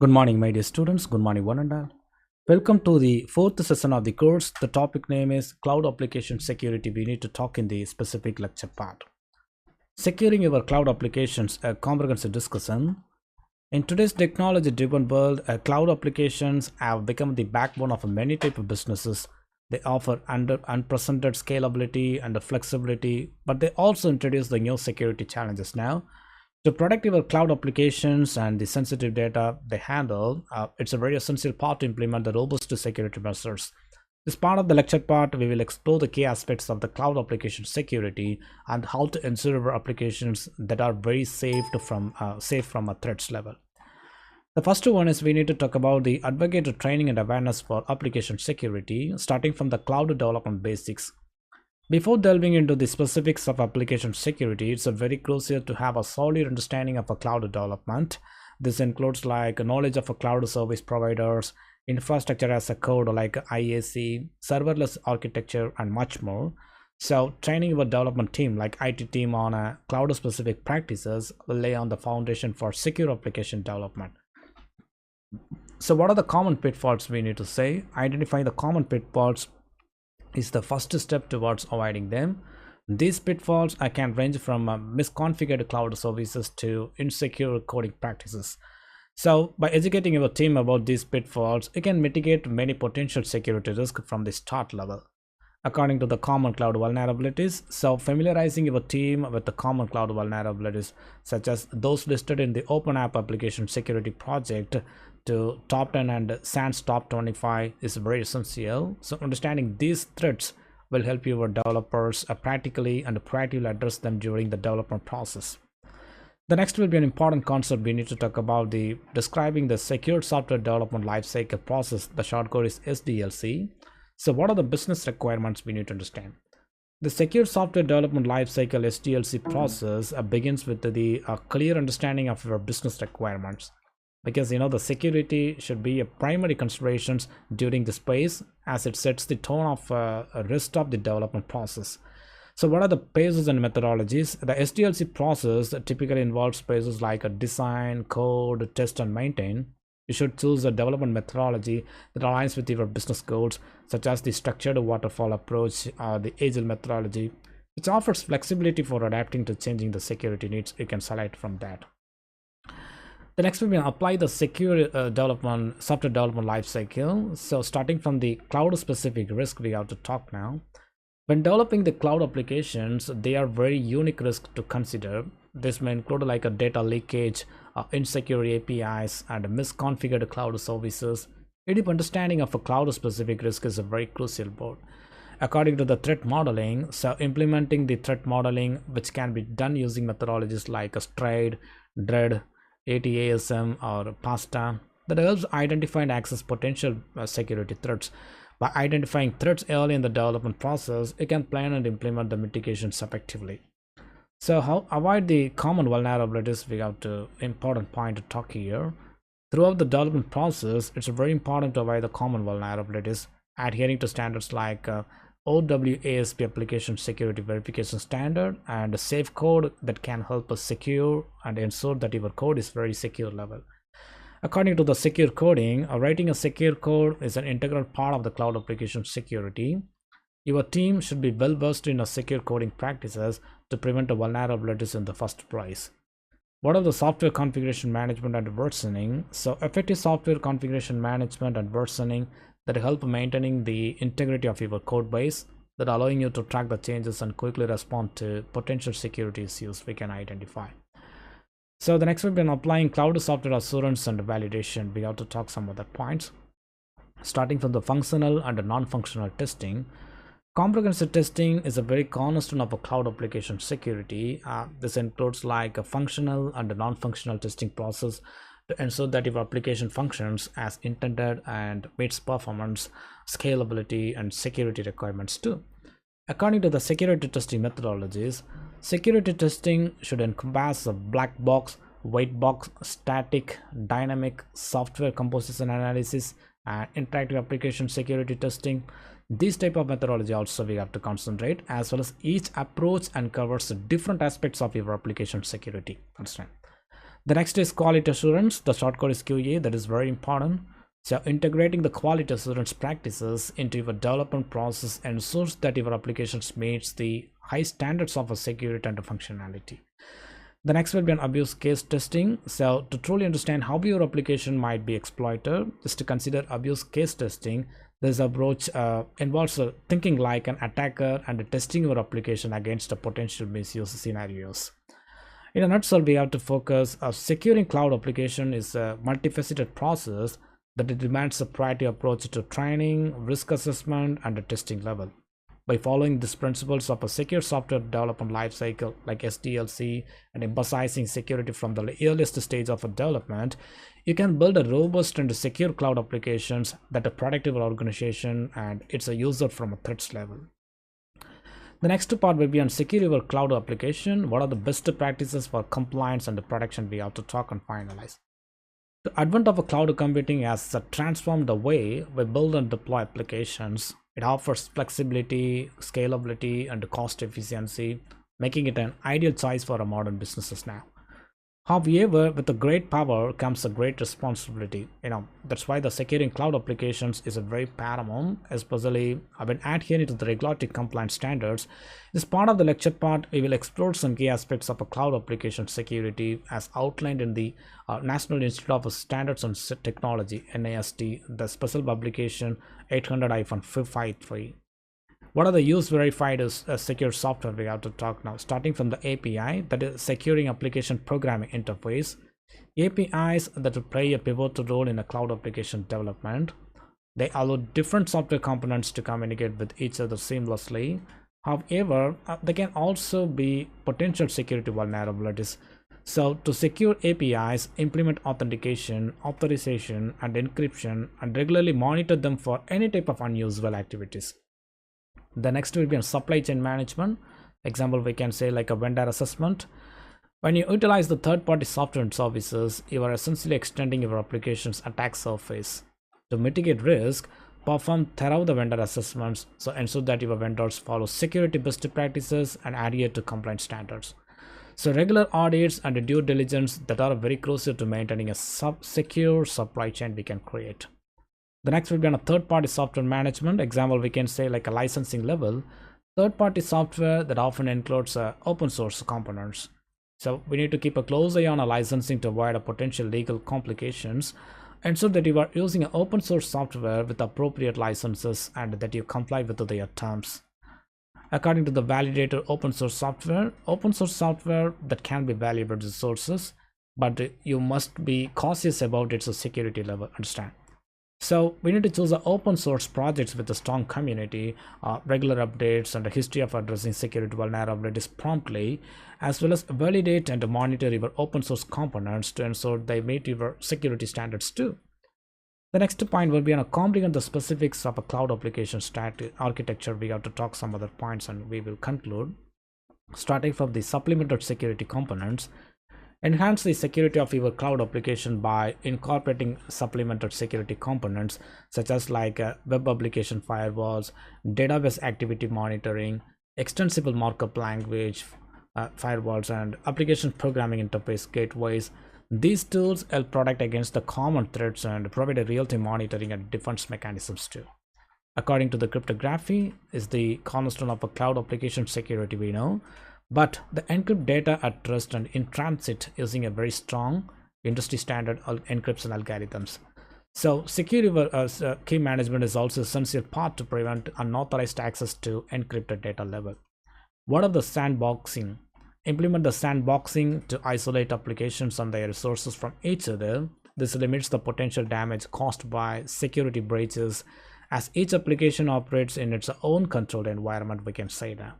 Good morning, my dear students. Good morning, one and all. Welcome to the fourth session of the course. The topic name is Cloud Application Security. We need to talk in the specific lecture part. Securing your cloud applications, a comprehensive discussion. In today's technology-driven world, cloud applications have become the backbone of many types of businesses. They offer unprecedented scalability and flexibility, but they also introduce the new security challenges now. To protect your cloud applications and the sensitive data they handle, it's a very essential part to implement the robust security measures. This part of the lecture part, we will explore the key aspects of the cloud application security and how to ensure our applications that are very safe from a threats level. The first one is we need to talk about the advocate training and awareness for application security, starting from the cloud development basics. Before delving into the specifics of application security, it's a very crucial to have a solid understanding of a cloud development. This includes like knowledge of a cloud service providers, infrastructure as a code like IAC, serverless architecture, and much more. So training your development team like IT team on a cloud specific practices will lay on the foundation for secure application development. So what are the common pitfalls we need to say? Identifying the common pitfalls is the first step towards avoiding them. These pitfalls can range from misconfigured cloud services to insecure coding practices. So by educating your team about these pitfalls, you can mitigate many potential security risks from the start level. According to the common cloud vulnerabilities, so familiarizing your team with the common cloud vulnerabilities, such as those listed in the Open App Application Security Project to top 10 and SANS top 25 is very essential. So understanding these threats will help your developers practically and proactively address them during the development process. The next will be an important concept we need to talk about the describing the secure software development lifecycle process. The short code is SDLC. So what are the business requirements we need to understand? The secure software development lifecycle SDLC process begins with the clear understanding of your business requirements, because the security should be a primary considerations during this phase as it sets the tone of rest of the development process. So what are the phases and methodologies? The SDLC process typically involves phases like a design, code, test, and maintain. You should choose a development methodology that aligns with your business goals, such as the structured waterfall approach or the agile methodology, which offers flexibility for adapting to changing the security needs. You can select from that. The next we will apply the secure software development lifecycle. So starting from the cloud specific risk, we have to talk now. When developing the cloud applications, they are very unique risks to consider. This may include like a data leakage, insecure APIs, and misconfigured cloud services. A deep understanding of a cloud specific risk is a very crucial part. According to the threat modeling, so implementing the threat modeling, which can be done using methodologies like a STRIDE, DREAD, ATASM, or PASTA, that helps identify and access potential security threats. By identifying threats early in the development process, you can plan and implement the mitigations effectively. So how avoid the common vulnerabilities? We have to important point to talk here. Throughout the development process, it's very important to avoid the common vulnerabilities, adhering to standards like OWASP application security verification standard and a safe code that can help us secure and ensure that your code is very secure level. According to the secure coding, writing a secure code is an integral part of the cloud application security. Your team should be well versed in a secure coding practices to prevent the vulnerabilities in the first place. What are the software configuration management and versioning? So effective software configuration management and versioning that help maintaining the integrity of your code base, that allowing you to track the changes and quickly respond to potential security issues we can identify. So the next we've been applying cloud software assurance and validation. We have to talk some other points. Starting from the functional and non-functional testing. Comprehensive testing is a very cornerstone of a cloud application security. This includes like a functional and a non-functional testing process to ensure that your application functions as intended and meets performance, scalability, and security requirements too. According to the security testing methodologies, security testing should encompass a black box, white box, static, dynamic, software composition analysis, and interactive application security testing. This type of methodology also we have to concentrate, as well as each approach uncovers different aspects of your application security. Understand? The next is quality assurance. The shortcut is QA. That is very important. So integrating the quality assurance practices into your development process ensures that your applications meets the high standards of security and functionality. The next will be an abuse case testing. So to truly understand how your application might be exploited, just to consider abuse case testing. This approach involves thinking like an attacker and testing your application against the potential misuse scenarios. In a nutshell, we have to focus securing cloud application is a multifaceted process that it demands a priority approach to training, risk assessment, and the testing level. By following these principles of a secure software development lifecycle like SDLC and emphasizing security from the earliest stage of a development, you can build a robust and secure cloud applications that protect your organization and its a user from a threats level. The next part will be on secure your cloud application. What are the best practices for compliance and the protection we have to talk and finalize. The advent of a cloud computing has transformed the way we build and deploy applications. It offers flexibility, scalability, and cost efficiency, making it an ideal choice for modern businesses now. However, with a great power comes a great responsibility. That's why the securing cloud applications is a very paramount, especially when adhering to the regulatory compliance standards. As part of the lecture part, we will explore some key aspects of a cloud application security as outlined in the National Institute of Standards and Technology (NIST), the Special Publication 800-553. What are the use verified as secure software we have to talk now, starting from the API, that is securing application programming interface. APIs that will play a pivotal role in a cloud application development. They allow different software components to communicate with each other seamlessly. However, they can also be potential security vulnerabilities. So to secure APIs, implement authentication, authorization, and encryption, and regularly monitor them for any type of unusual activities. The next will be on supply chain management. Example, we can say like a vendor assessment. When you utilize the third-party software and services, you are essentially extending your application's attack surface. To mitigate risk, perform thorough the vendor assessments, so ensure that your vendors follow security best practices and adhere to compliance standards. So regular audits and due diligence that are very crucial to maintaining a secure supply chain we can create. The next will be on a third-party software management. Example, we can say like a licensing level. Third-party software that often includes open source components. So we need to keep a close eye on a licensing to avoid a potential legal complications. Ensure that you are using an open source software with appropriate licenses and that you comply with their terms. According to the validated open source software that can be valuable resources, but you must be cautious about its security level. Understand? So we need to choose open source projects with a strong community, regular updates, and a history of addressing security vulnerabilities promptly, as well as validate and monitor your open source components to ensure they meet your security standards too. The next point will be on a comprehend the specifics of a cloud application architecture. We have to talk some other points and we will conclude. Starting from the supplemented security components. Enhance the security of your cloud application by incorporating supplemented security components such as like web application firewalls, database activity monitoring, extensible markup language firewalls, and application programming interface gateways. These tools help protect against the common threats and provide a real-time monitoring and defense mechanisms too. According to the cryptography is the cornerstone of a cloud application security we know. But the encrypt data at rest and in transit using a very strong industry standard encryption algorithms. So secure key management is also essential part to prevent unauthorized access to encrypted data level. What are the sandboxing? Implement the sandboxing to isolate applications and their resources from each other. This limits the potential damage caused by security breaches as each application operates in its own controlled environment, we can say that.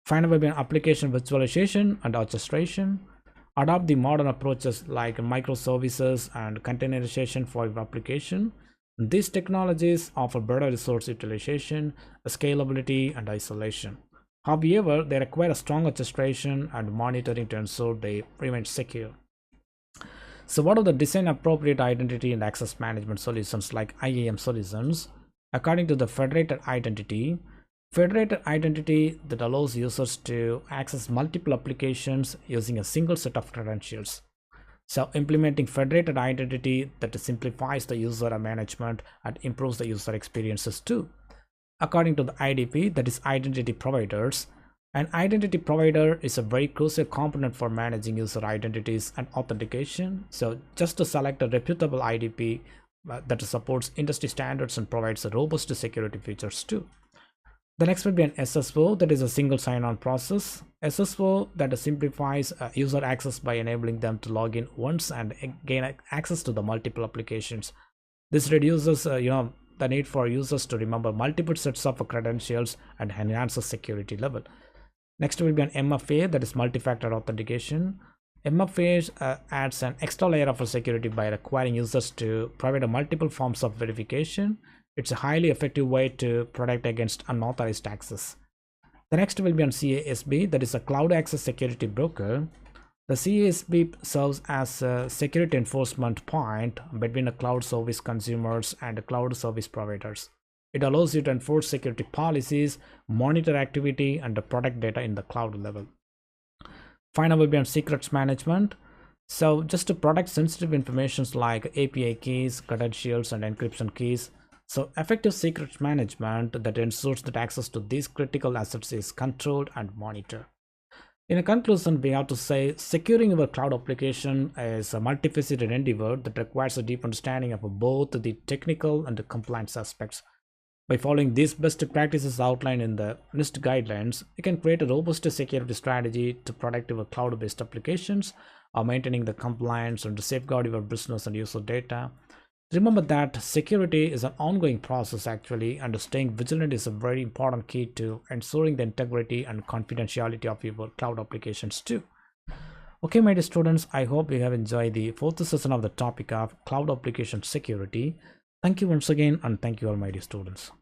Finally, application virtualization and orchestration. Adopt the modern approaches like microservices and containerization for your application. These technologies offer better resource utilization, scalability, and isolation. However, they require a strong orchestration and monitoring to ensure they remain secure. So what are the design appropriate identity and access management solutions like IAM solutions? According to the federated identity that allows users to access multiple applications using a single set of credentials. So implementing federated identity that simplifies the user management and improves the user experiences too. According to the IDP, that is identity providers, an identity provider is a very crucial component for managing user identities and authentication. So just to select a reputable IDP that supports industry standards and provides a robust security features too. The next will be an SSO, that is a single sign-on process. SSO that simplifies user access by enabling them to log in once and gain access to the multiple applications. This reduces, the need for users to remember multiple sets of credentials and enhances security level. Next will be an MFA, that is multi-factor authentication. MFA adds an extra layer of security by requiring users to provide multiple forms of verification. It's a highly effective way to protect against unauthorized access. The next will be on CASB, that is a cloud access security broker. The CASB serves as a security enforcement point between the cloud service consumers and the cloud service providers. It allows you to enforce security policies, monitor activity, and protect data in the cloud level. Final will be on secrets management. So just to protect sensitive information like API keys, credentials, and encryption keys. So effective secrets management that ensures that access to these critical assets is controlled and monitored. In a conclusion, we have to say securing your cloud application is a multifaceted endeavor that requires a deep understanding of both the technical and the compliance aspects. By following these best practices outlined in the NIST guidelines, you can create a robust security strategy to protect your cloud-based applications, maintaining the compliance and to safeguard your business and user data. Remember that security is an ongoing process actually, and staying vigilant is a very important key to ensuring the integrity and confidentiality of your cloud applications too. Okay, my dear students, I hope you have enjoyed the fourth session of the topic of cloud application security. Thank you once again, and thank you all, my dear students.